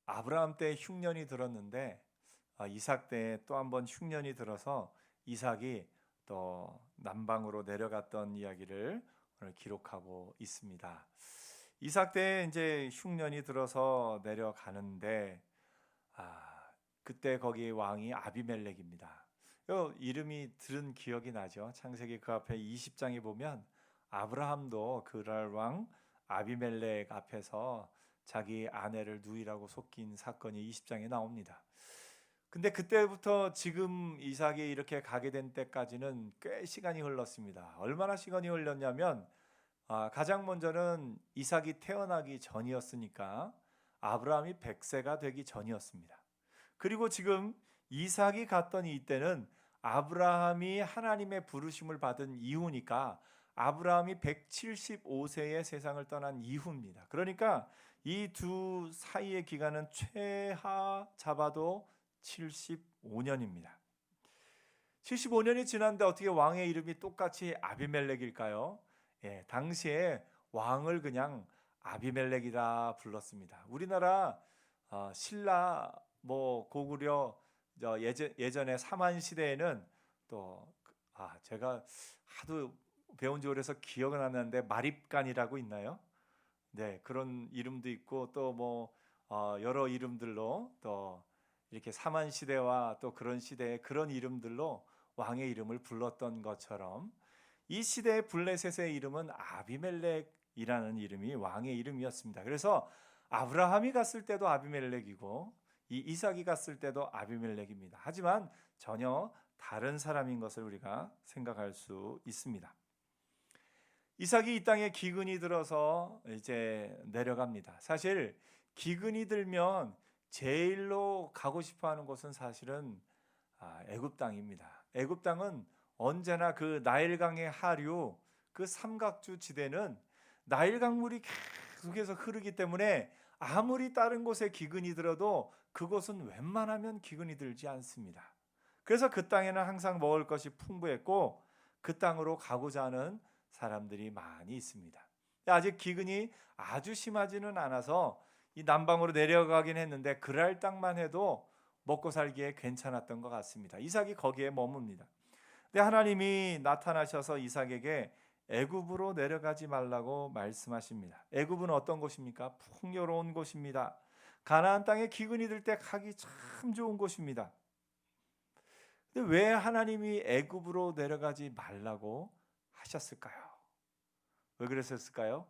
아브라함 때 흉년이 들었는데 이삭 때 또 한 번 흉년이 들어서 이삭이 또 남방으로 내려갔던 이야기를 오늘 기록하고 있습니다. 이삭 때 이제 흉년이 들어서 내려가는데 그때 거기 왕이 아비멜렉입니다. 이름이 들은 기억이 나죠. 창세기 그 앞에 20장에 보면 아브라함도 그랄 왕 아비멜렉 앞에서 자기 아내를 누이라고 속인 사건이 20장에 나옵니다. 근데 그때부터 지금 이삭이 이렇게 가게 된 때까지는 꽤 시간이 흘렀습니다. 얼마나 시간이 흘렀냐면 가장 먼저는 이삭이 태어나기 전이었으니까 아브라함이 100세가 되기 전이었습니다. 그리고 지금 이삭이 갔던 이때는 아브라함이 하나님의 부르심을 받은 이후니까 아브라함이 175세에 세상을 떠난 이후입니다. 그러니까 이 두 사이의 기간은 최하 잡아도 75년입니다. 75년이 지났는데 어떻게 왕의 이름이 똑같이 아비멜렉일까요? 당시에 왕을 그냥 아비멜렉이라 불렀습니다. 우리나라 신라 고구려 예전에 삼한 시대에는 또 제가 하도 배운 지 오래서 기억은 안 나는데 마립간이라고 있나요? 네, 그런 이름도 있고 또 여러 이름들로 또 이렇게 삼한 시대와 또 그런 시대의 그런 이름들로 왕의 이름을 불렀던 것처럼 이 시대의 블레셋의 이름은 아비멜렉이라는 이름이 왕의 이름이었습니다. 그래서 아브라함이 갔을 때도 아비멜렉이고 이 이삭이 갔을 때도 아비멜렉입니다. 하지만 전혀 다른 사람인 것을 우리가 생각할 수 있습니다. 이삭이 이 땅에 기근이 들어서 이제 내려갑니다. 사실 기근이 들면 제일로 가고 싶어하는 곳은 사실은 애굽 땅입니다. 애굽 땅은 언제나 그 나일강의 하류, 그 삼각주 지대는 나일강 물이 계속해서 흐르기 때문에 아무리 다른 곳에 기근이 들어도 그곳은 웬만하면 기근이 들지 않습니다. 그래서 그 땅에는 항상 먹을 것이 풍부했고 그 땅으로 가고자 하는 사람들이 많이 있습니다. 아직 기근이 아주 심하지는 않아서 이 남방으로 내려가긴 했는데 그랄 땅만 해도 먹고 살기에 괜찮았던 것 같습니다. 이삭이 거기에 머뭅니다. 근데 하나님이 나타나셔서 이삭에게 애굽으로 내려가지 말라고 말씀하십니다. 애굽은 어떤 곳입니까? 풍요로운 곳입니다. 가나안 땅에 기근이 들 때 가기 참 좋은 곳입니다. 근데 왜 하나님이 애굽으로 내려가지 말라고 하셨을까요? 왜 그랬을까요?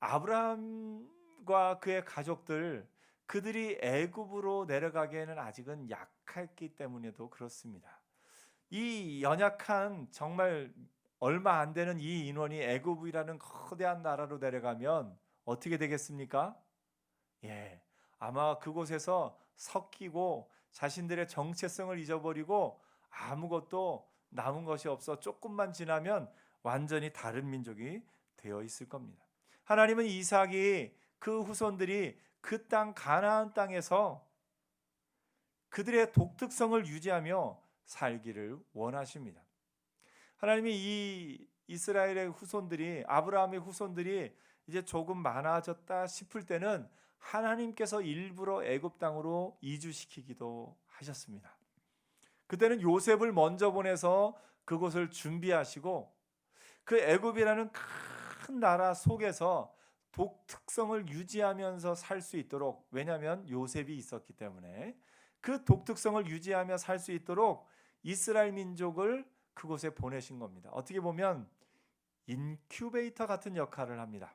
아브라함과 그의 가족들 그들이 애굽으로 내려가기에는 아직은 약했기 때문에도 그렇습니다. 이 연약한 정말 얼마 안 되는 이 인원이 애굽이라는 거대한 나라로 내려가면 어떻게 되겠습니까? 아마 그곳에서 섞이고 자신들의 정체성을 잊어버리고 아무것도 남은 것이 없어 조금만 지나면 완전히 다른 민족이 되어 있을 겁니다. 하나님은 이삭이 그 후손들이 그 땅 가나안 땅에서 그들의 독특성을 유지하며 살기를 원하십니다. 하나님이 이 이스라엘의 후손들이 아브라함의 후손들이 이제 조금 많아졌다 싶을 때는 하나님께서 일부러 애굽 땅으로 이주시키기도 하셨습니다. 그때는 요셉을 먼저 보내서 그곳을 준비하시고 그 애굽이라는 큰 나라 속에서 독특성을 유지하면서 살 수 있도록, 왜냐하면 요셉이 있었기 때문에 그 독특성을 유지하며 살 수 있도록 이스라엘 민족을 그곳에 보내신 겁니다. 어떻게 보면 인큐베이터 같은 역할을 합니다.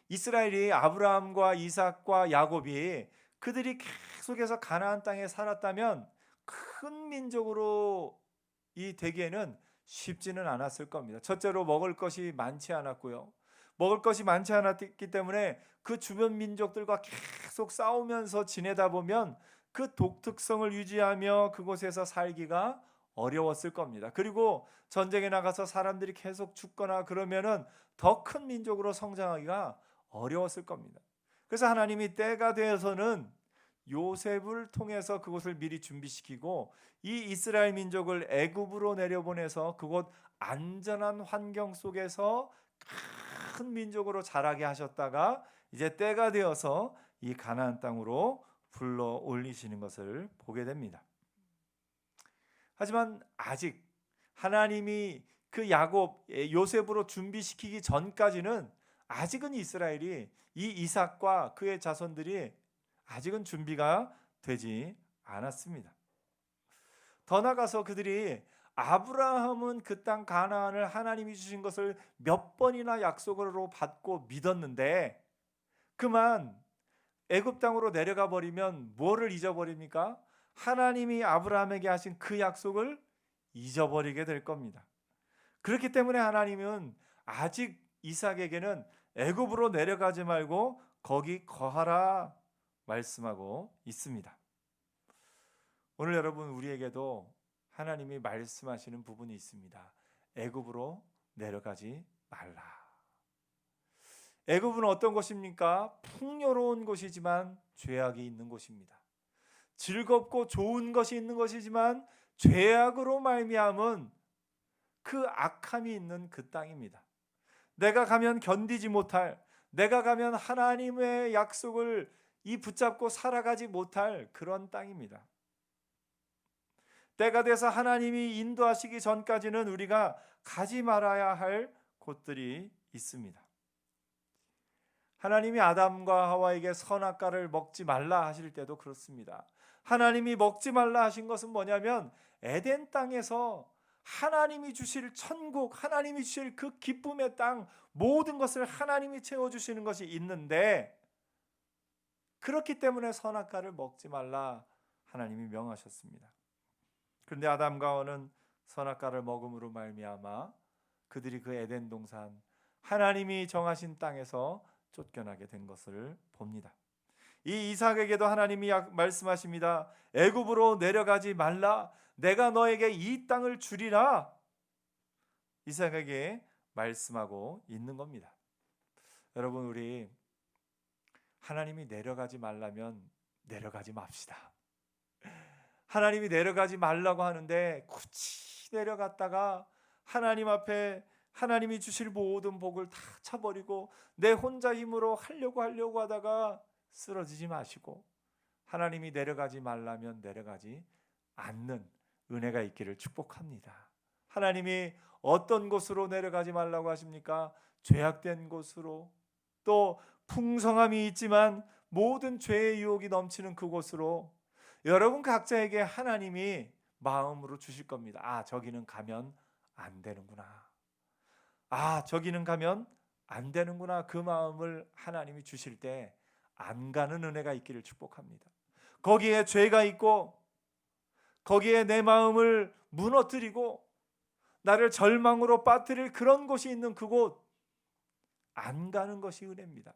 이스라엘이 아브라함과 이삭과 야곱이 그들이 계속해서 가나안 땅에 살았다면 큰 민족으로 되기에는 쉽지는 않았을 겁니다. 첫째로 먹을 것이 많지 않았고요. 먹을 것이 많지 않았기 때문에 그 주변 민족들과 계속 싸우면서 지내다 보면 그 독특성을 유지하며 그곳에서 살기가 어려웠을 겁니다. 그리고 전쟁에 나가서 사람들이 계속 죽거나 그러면은 더 큰 민족으로 성장하기가 어려웠을 겁니다. 그래서 하나님이 때가 되어서는 요셉을 통해서 그곳을 미리 준비시키고 이 이스라엘 민족을 애굽으로 내려보내서 그곳 안전한 환경 속에서 큰 민족으로 자라게 하셨다가 이제 때가 되어서 이 가나안 땅으로 불러 올리시는 것을 보게 됩니다. 하지만 아직 하나님이 그 야곱, 요셉으로 준비시키기 전까지는 아직은 이스라엘이 이 이삭과 그의 자손들이 아직은 준비가 되지 않았습니다. 더 나아가서 그들이 아브라함은 그 땅 가나안을 하나님이 주신 것을 몇 번이나 약속으로 받고 믿었는데 그만 애굽 땅으로 내려가 버리면 뭐를 잊어버립니까? 하나님이 아브라함에게 하신 그 약속을 잊어버리게 될 겁니다. 그렇기 때문에 하나님은 아직 이삭에게는 애굽으로 내려가지 말고 거기 거하라 말씀하고 있습니다. 오늘 여러분, 우리에게도 하나님이 말씀하시는 부분이 있습니다. 애굽으로 내려가지 말라. 애굽은 어떤 곳입니까? 풍요로운 곳이지만 죄악이 있는 곳입니다. 즐겁고 좋은 것이 있는 것이지만 죄악으로 말미암은 그 악함이 있는 그 땅입니다. 내가 가면 견디지 못할, 내가 가면 하나님의 약속을 이 붙잡고 살아가지 못할 그런 땅입니다. 때가 돼서 하나님이 인도하시기 전까지는 우리가 가지 말아야 할 곳들이 있습니다. 하나님이 아담과 하와에게 선악과를 먹지 말라 하실 때도 그렇습니다. 하나님이 먹지 말라 하신 것은 뭐냐면 에덴 땅에서 하나님이 주실 천국, 하나님이 주실 그 기쁨의 땅, 모든 것을 하나님이 채워주시는 것이 있는데, 그렇기 때문에 선악과를 먹지 말라 하나님이 명하셨습니다. 그런데 아담과 하와는 선악과를 먹음으로 말미암아 그들이 그 에덴 동산, 하나님이 정하신 땅에서 쫓겨나게 된 것을 봅니다. 이 이삭에게도 하나님이 말씀하십니다. 애굽으로 내려가지 말라. 내가 너에게 이 땅을 주리라. 이삭에게 말씀하고 있는 겁니다. 여러분, 우리 하나님이 내려가지 말라면 내려가지 맙시다. 하나님이 내려가지 말라고 하는데 굳이 내려갔다가 하나님 앞에 하나님이 주실 모든 복을 다 차버리고 내 혼자 힘으로 하려고 하다가 쓰러지지 마시고, 하나님이 내려가지 말라면 내려가지 않는 은혜가 있기를 축복합니다. 하나님이 어떤 곳으로 내려가지 말라고 하십니까? 죄악된 곳으로, 또 풍성함이 있지만 모든 죄의 유혹이 넘치는 그곳으로 여러분 각자에게 하나님이 마음으로 주실 겁니다. 아, 저기는 가면 안 되는구나. 아, 저기는 가면 안 되는구나. 그 마음을 하나님이 주실 때 안 가는 은혜가 있기를 축복합니다. 거기에 죄가 있고 거기에 내 마음을 무너뜨리고 나를 절망으로 빠뜨릴 그런 곳이 있는 그곳, 안 가는 것이 은혜입니다.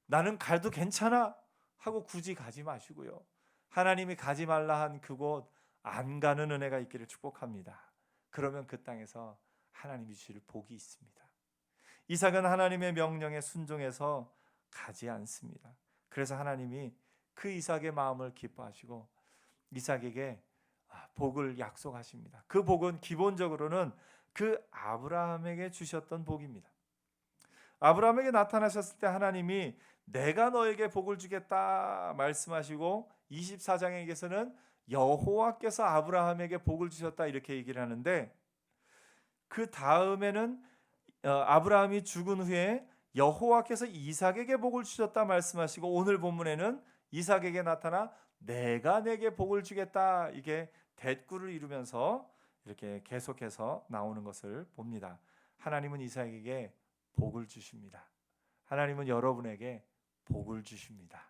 나는 가도 괜찮아 하고 굳이 가지 마시고요, 하나님이 가지 말라 한 그곳 안 가는 은혜가 있기를 축복합니다. 그러면 그 땅에서 하나님이 주실 복이 있습니다. 이삭은 하나님의 명령에 순종해서 가지 않습니다. 그래서 하나님이 그 이삭의 마음을 기뻐하시고 이삭에게 복을 약속하십니다. 그 복은 기본적으로는 그 아브라함에게 주셨던 복입니다. 아브라함에게 나타나셨을 때 하나님이 내가 너에게 복을 주겠다 말씀하시고 24장에게서는 여호와께서 아브라함에게 복을 주셨다 이렇게 얘기를 하는데, 그 다음에는 아브라함이 죽은 후에 여호와께서 이삭에게 복을 주셨다 말씀하시고, 오늘 본문에는 이삭에게 나타나 내가 내게 복을 주겠다, 이게 대꾸를 이루면서 이렇게 계속해서 나오는 것을 봅니다. 하나님은 이삭에게 복을 주십니다. 하나님은 여러분에게 복을 주십니다.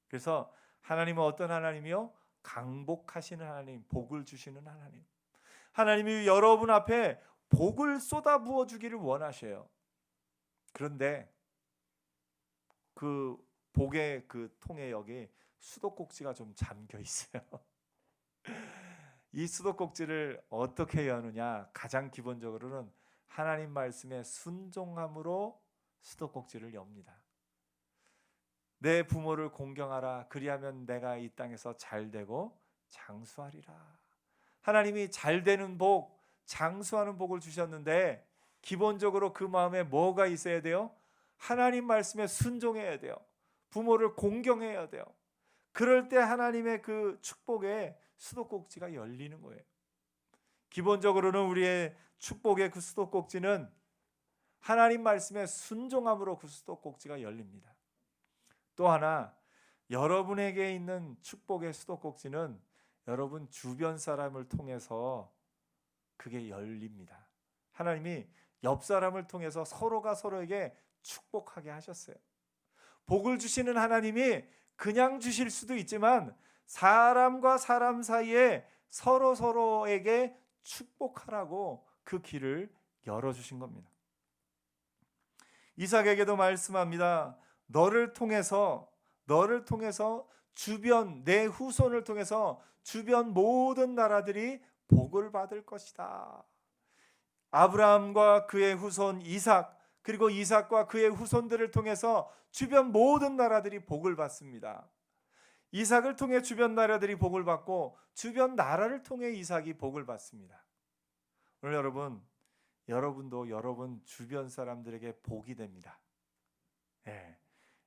그래서 하나님은 어떤 하나님이요? 강복하시는 하나님, 복을 주시는 하나님. 하나님이 여러분 앞에 복을 쏟아부어 주기를 원하셔요. 그런데 그 복의 그 통에 여기 수도꼭지가 좀 잠겨 있어요. 이 수도꼭지를 어떻게 여느냐? 가장 기본적으로는 하나님 말씀에 순종함으로 수도꼭지를 엽니다. 내 부모를 공경하라. 그리하면 내가 이 땅에서 잘되고 장수하리라. 하나님이 잘되는 복, 장수하는 복을 주셨는데 기본적으로 그 마음에 뭐가 있어야 돼요? 하나님 말씀에 순종해야 돼요. 부모를 공경해야 돼요. 그럴 때 하나님의 그 축복의 수도꼭지가 열리는 거예요. 기본적으로는 우리의 축복의 그 수도꼭지는 하나님 말씀에 순종함으로 그 수도꼭지가 열립니다. 또 하나, 여러분에게 있는 축복의 수도꼭지는 여러분 주변 사람을 통해서 그게 열립니다. 하나님이 옆 사람을 통해서 서로가 서로에게 축복하게 하셨어요. 복을 주시는 하나님이 그냥 주실 수도 있지만 사람과 사람 사이에 서로에게 축복하라고 그 길을 열어주신 겁니다. 이삭에게도 말씀합니다. 너를 통해서 주변 내 후손을 통해서 주변 모든 나라들이 복을 받을 것이다. 아브라함과 그의 후손 이삭, 그리고 이삭과 그의 후손들을 통해서 주변 모든 나라들이 복을 받습니다. 이삭을 통해 주변 나라들이 복을 받고 주변 나라를 통해 이삭이 복을 받습니다. 오늘 여러분도 여러분 주변 사람들에게 복이 됩니다. 네.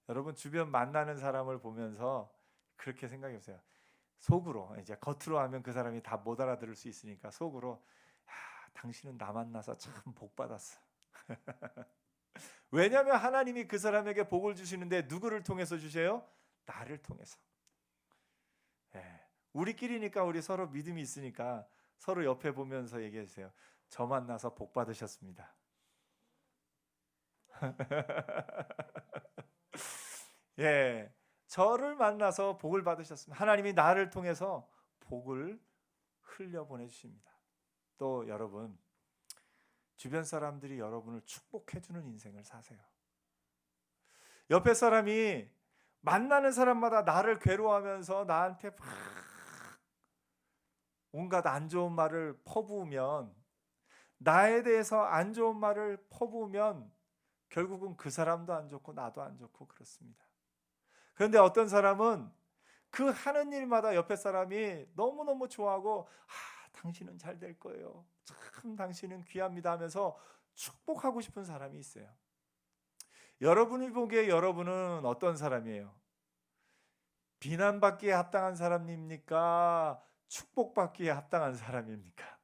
여러분 주변 만나는 사람을 보면서 그렇게 생각해 보세요. 속으로, 이제 겉으로 하면 그 사람이 다 못 알아들을 수 있으니까 속으로, 당신은 나 만나서 참 복 받았어. 왜냐하면 하나님이 그 사람에게 복을 주시는데 누구를 통해서 주세요? 나를 통해서. 우리끼리니까 우리 서로 믿음이 있으니까 서로 옆에 보면서 얘기해 주세요. 저 만나서 복 받으셨습니다. 예, 저를 만나서 복을 받으셨습니다. 하나님이 나를 통해서 복을 흘려 보내주십니다. 또 여러분, 주변 사람들이 여러분을 축복해주는 인생을 사세요. 옆에 사람이 만나는 사람마다 나를 괴로워하면서 나한테 막 온갖 안 좋은 말을 퍼부으면, 나에 대해서 안 좋은 말을 퍼부으면 결국은 그 사람도 안 좋고 나도 안 좋고 그렇습니다. 그런데 어떤 사람은 그 하는 일마다 옆에 사람이 너무너무 좋아하고, 당신은 잘 될 거예요, 참 당신은 귀합니다 하면서 축복하고 싶은 사람이 있어요. 여러분이 보기에 여러분은 어떤 사람이에요? 비난받기에 합당한 사람입니까? 축복받기에 합당한 사람입니까?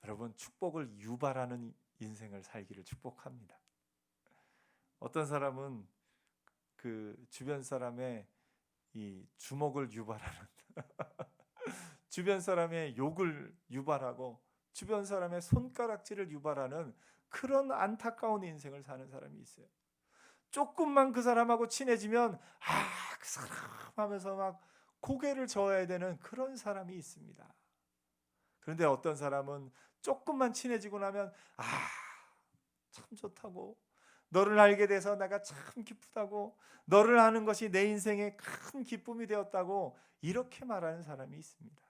여러분, 축복을 유발하는 인생을 살기를 축복합니다. 어떤 사람은 그 주변 사람의 이 주목을 유발하는 주변 사람의 욕을 유발하고 주변 사람의 손가락질을 유발하는 그런 안타까운 인생을 사는 사람이 있어요. 조금만 그 사람하고 친해지면 그 사람 하면서 막 고개를 저어야 되는 그런 사람이 있습니다. 그런데 어떤 사람은 조금만 친해지고 나면 참 좋다고, 너를 알게 돼서 내가 참 기쁘다고, 너를 아는 것이 내 인생의 큰 기쁨이 되었다고 이렇게 말하는 사람이 있습니다.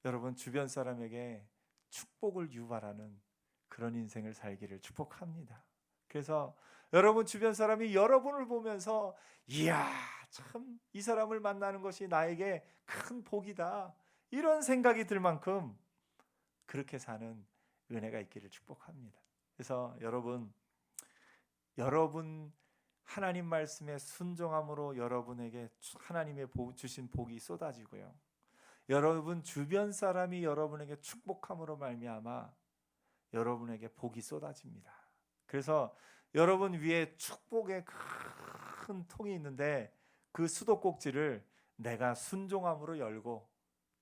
여러분, 주변 사람에게 축복을 유발하는 그런 인생을 살기를 축복합니다. 그래서 여러분 주변 사람이 여러분을 보면서 이야, 참 이 사람을 만나는 것이 나에게 큰 복이다, 이런 생각이 들 만큼 그렇게 사는 은혜가 있기를 축복합니다. 그래서 여러분 하나님 말씀에 순종함으로 여러분에게 하나님의 주신 복이 쏟아지고요, 여러분 주변 사람이 여러분에게 축복함으로 말미암아 여러분에게 복이 쏟아집니다. 그래서 여러분 위에 축복의 큰 통이 있는데 그 수도꼭지를 내가 순종함으로 열고,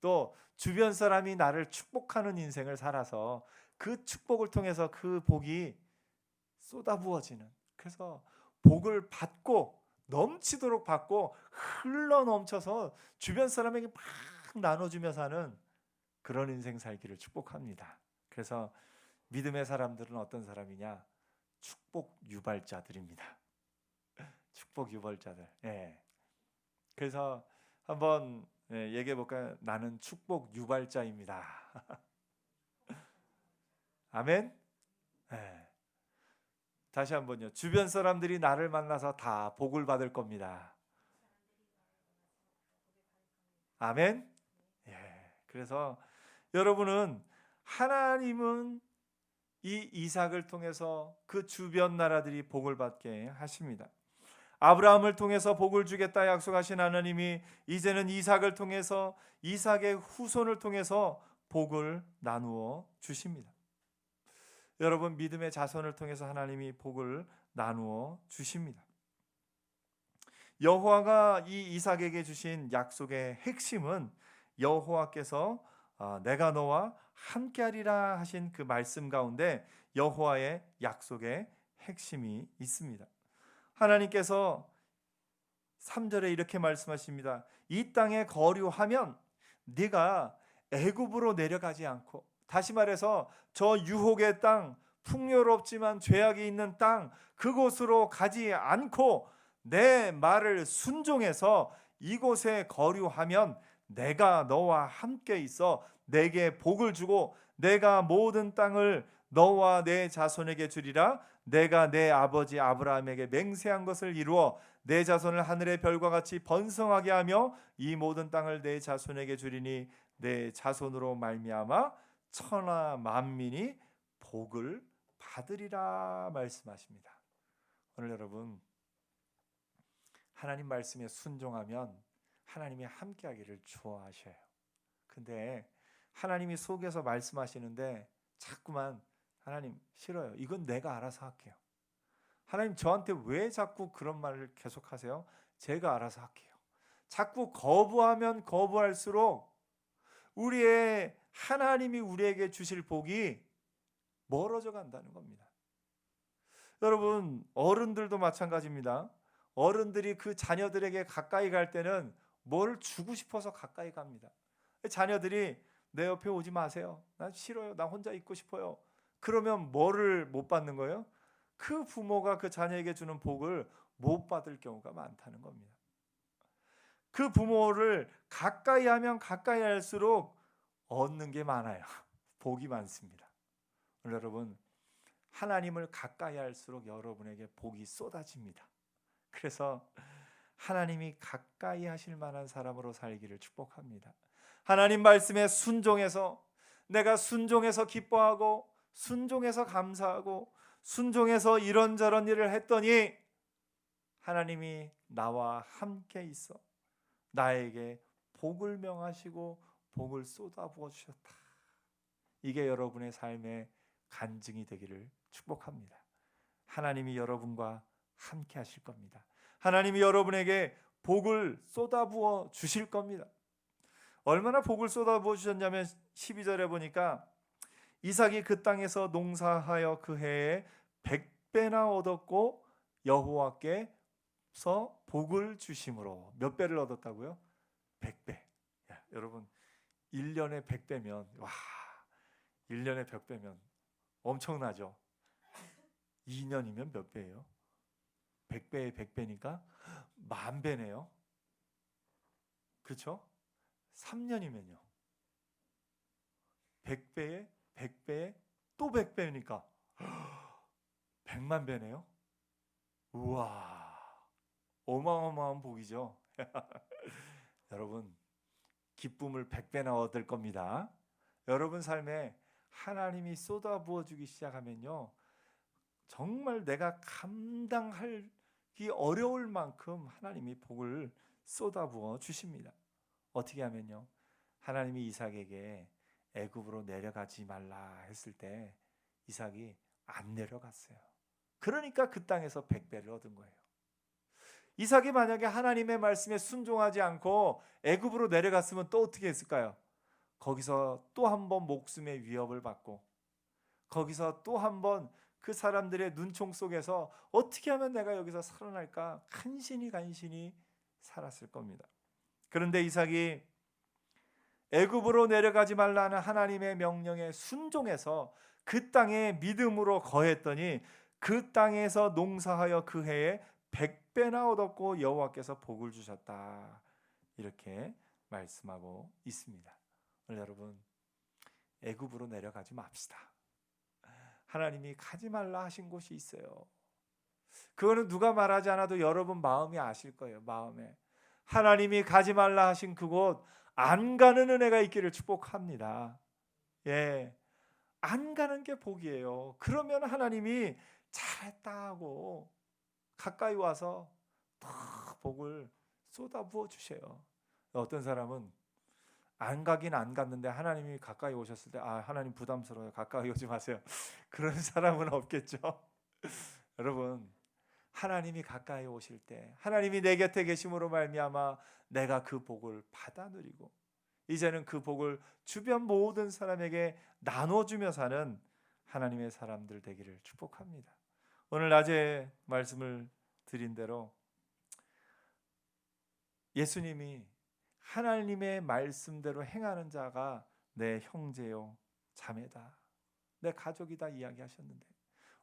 또 주변 사람이 나를 축복하는 인생을 살아서 그 축복을 통해서 그 복이 쏟아부어지는, 그래서 복을 받고 넘치도록 받고 흘러 넘쳐서 주변 사람에게 막 나눠주며 사는 그런 인생 살기를 축복합니다. 그래서 믿음의 사람들은 어떤 사람이냐? 축복 유발자들입니다. 축복 유발자들. 그래서 한번 얘기해 볼까요? 나는 축복 유발자입니다. 아멘. 다시 한번요. 주변 사람들이 나를 만나서 다 복을 받을 겁니다. 아멘. 그래서 여러분은, 하나님은 이 이삭을 통해서 그 주변 나라들이 복을 받게 하십니다. 아브라함을 통해서 복을 주겠다 약속하신 하나님이 이제는 이삭을 통해서 이삭의 후손을 통해서 복을 나누어 주십니다. 여러분, 믿음의 자손을 통해서 하나님이 복을 나누어 주십니다. 여호와가 이 이삭에게 주신 약속의 핵심은 여호와께서 내가 너와 함께하리라 하신 그 말씀 가운데 여호와의 약속의 핵심이 있습니다. 하나님께서 3절에 이렇게 말씀하십니다. 이 땅에 거류하면 네가 애굽으로 내려가지 않고, 다시 말해서 저 유혹의 땅, 풍요롭지만 죄악이 있는 땅, 그곳으로 가지 않고 내 말을 순종해서 이곳에 거류하면 내가 너와 함께 있어 내게 복을 주고 내가 모든 땅을 너와 내 자손에게 주리라. 내가 내 아버지 아브라함에게 맹세한 것을 이루어 내 자손을 하늘의 별과 같이 번성하게 하며 이 모든 땅을 내 자손에게 주리니 내 자손으로 말미암아 천하 만민이 복을 받으리라 말씀하십니다. 오늘 여러분, 하나님 말씀에 순종하면 하나님이 함께하기를 좋아하셔요. 근데 하나님이 속에서 말씀하시는데 자꾸만 하나님 싫어요. 이건 내가 알아서 할게요. 하나님 저한테 왜 자꾸 그런 말을 계속하세요? 제가 알아서 할게요. 자꾸 거부하면 거부할수록 우리의 하나님이 우리에게 주실 복이 멀어져 간다는 겁니다. 여러분, 어른들도 마찬가지입니다. 어른들이 그 자녀들에게 가까이 갈 때는 뭘 주고 싶어서 가까이 갑니다. 자녀들이 내 옆에 오지 마세요. 난 싫어요. 나 혼자 있고 싶어요. 그러면 뭐를 못 받는 거예요? 그 부모가 그 자녀에게 주는 복을 못 받을 경우가 많다는 겁니다. 그 부모를 가까이 하면 가까이 할수록 얻는 게 많아요. 복이 많습니다. 오늘 여러분, 하나님을 가까이 할수록 여러분에게 복이 쏟아집니다. 그래서 하나님이 가까이 하실 만한 사람으로 살기를 축복합니다. 하나님 말씀에 순종해서, 내가 순종해서 기뻐하고 순종해서 감사하고 순종해서 이런저런 일을 했더니 하나님이 나와 함께 있어 나에게 복을 명하시고 복을 쏟아부어 주셨다. 이게 여러분의 삶의 간증이 되기를 축복합니다. 하나님이 여러분과 함께 하실 겁니다. 하나님이 여러분에게 복을 쏟아부어 주실 겁니다. 얼마나 복을 쏟아부어 주셨냐면 12절에 보니까 이삭이 그 땅에서 농사하여 그 해에 100배나 얻었고 여호와께서 복을 주심으로. 몇 배를 얻었다고요? 100배. 야, 여러분, 1년에 100배면 1년에 100배면 엄청나죠. 2년이면 몇 배예요? 100배에 100배니까 10,000배네요. 그렇죠? 3년이면요 100배에 100배에 또 100배니까 100만 배네요. 우와, 어마어마한 복이죠. 여러분, 기쁨을 100배나 얻을 겁니다. 여러분 삶에 하나님이 쏟아부어 주기 시작하면요, 정말 내가 감당하기 어려울 만큼 하나님이 복을 쏟아부어 주십니다. 어떻게 하면요, 하나님이 이삭에게 애굽으로 내려가지 말라 했을 때 이삭이 안 내려갔어요. 그러니까 그 땅에서 100배를 얻은 거예요. 이삭이 만약에 하나님의 말씀에 순종하지 않고 애굽으로 내려갔으면 또 어떻게 했을까요? 거기서 또 한 번 목숨의 위협을 받고, 거기서 또 한 번 그 사람들의 눈총 속에서 어떻게 하면 내가 여기서 살아날까 간신히 살았을 겁니다. 그런데 이삭이 애굽으로 내려가지 말라는 하나님의 명령에 순종해서 그 땅에 믿음으로 거했더니 그 땅에서 농사하여 그 해에 100배나 얻었고 여호와께서 복을 주셨다. 이렇게 말씀하고 있습니다. 오늘 여러분, 애굽으로 내려가지 맙시다. 하나님이 가지 말라 하신 곳이 있어요. 그거는 누가 말하지 않아도 여러분 마음이 아실 거예요. 마음에 하나님이 가지 말라 하신 그곳 안 가는 은혜가 있기를 축복합니다. 예, 안 가는 게 복이에요. 그러면 하나님이 잘했다 하고 가까이 와서 더 복을 쏟아부어 주셔요. 어떤 사람은 안 가긴 안 갔는데 하나님이 가까이 오셨을 때 하나님 부담스러워요. 가까이 오지 마세요. 그런 사람은 없겠죠. 여러분, 하나님이 가까이 오실 때 하나님이 내 곁에 계심으로 말미암아 내가 그 복을 받아 누리고 이제는 그 복을 주변 모든 사람에게 나눠주며 사는 하나님의 사람들 되기를 축복합니다. 오늘 낮에 말씀을 드린 대로 예수님이 하나님의 말씀대로 행하는 자가 내 형제요 자매다, 내 가족이다 이야기하셨는데,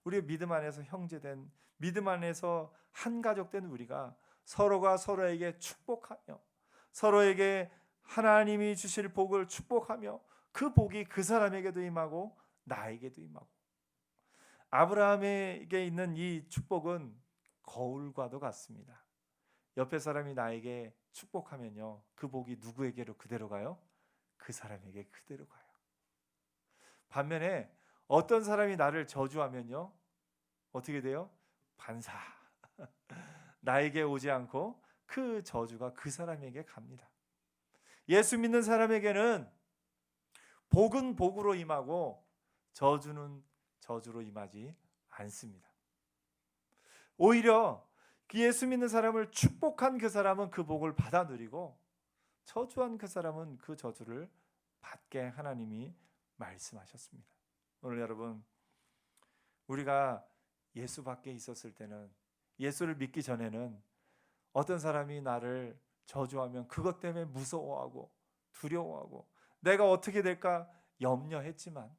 우리 믿음 안에서 형제된, 믿음 안에서 한 가족된 우리가 서로가 서로에게 축복하며 서로에게 하나님이 주실 복을 축복하며 그 복이 그 사람에게도 임하고 나에게도 임하고, 아브라함에게 있는 이 축복은 거울과도 같습니다. 옆에 사람이 나에게 축복하면요, 그 복이 누구에게로 그대로 가요? 그 사람에게 그대로 가요. 반면에 어떤 사람이 나를 저주하면요, 어떻게 돼요? 반사. 나에게 오지 않고 그 저주가 그 사람에게 갑니다. 예수 믿는 사람에게는 복은 복으로 임하고 저주는 저주로 임하지 않습니다. 오히려 예수 믿는 사람을 축복한 그 사람은 그 복을 받아 누리고, 저주한 그 사람은 그 저주를 받게 하나님이 말씀하셨습니다. 오늘 여러분, 우리가 예수 밖에 있었을 때는, 예수를 믿기 전에는 어떤 사람이 나를 저주하면 그것 때문에 무서워하고 두려워하고 내가 어떻게 될까 염려했지만,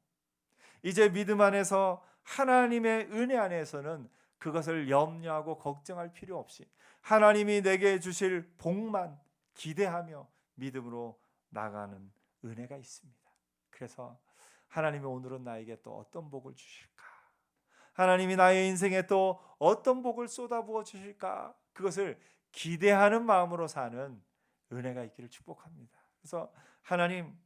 이제 믿음 안에서 하나님의 은혜 안에서는 그것을 염려하고 걱정할 필요 없이 하나님이 내게 주실 복만 기대하며 믿음으로 나가는 은혜가 있습니다. 그래서 하나님이 오늘은 나에게 또 어떤 복을 주실까, 하나님이 나의 인생에 또 어떤 복을 쏟아부어 주실까, 그것을 기대하는 마음으로 사는 은혜가 있기를 축복합니다. 그래서 하나님,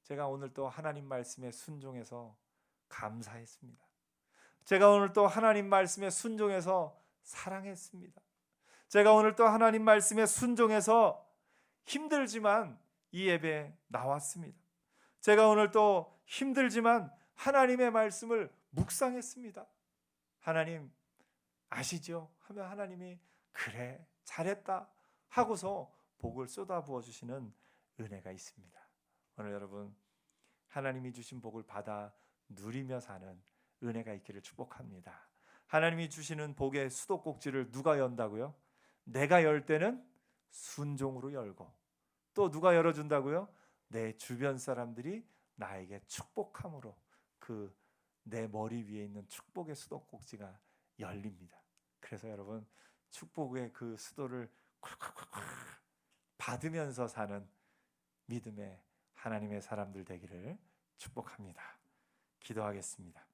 제가 오늘 또 하나님 말씀에 순종해서 감사했습니다. 제가 오늘 또 하나님 말씀에 순종해서 사랑했습니다. 제가 오늘 또 하나님 말씀에 순종해서 힘들지만 이 예배에 나왔습니다. 제가 오늘 또 힘들지만 하나님의 말씀을 묵상했습니다. 하나님 아시죠? 하면 하나님이 그래 잘했다 하고서 복을 쏟아부어 주시는 은혜가 있습니다. 오늘 여러분, 하나님이 주신 복을 받아 누리며 사는 은혜가 있기를 축복합니다. 하나님이 주시는 복의 수도꼭지를 누가 연다고요? 내가 열 때는 순종으로 열고, 또 누가 열어준다고요? 내 주변 사람들이 나에게 축복함으로 그 내 머리 위에 있는 축복의 수도꼭지가 열립니다. 그래서 여러분, 축복의 그 수도를 콱콱콱 받으면서 사는 믿음의 하나님의 사람들 되기를 축복합니다. 기도하겠습니다.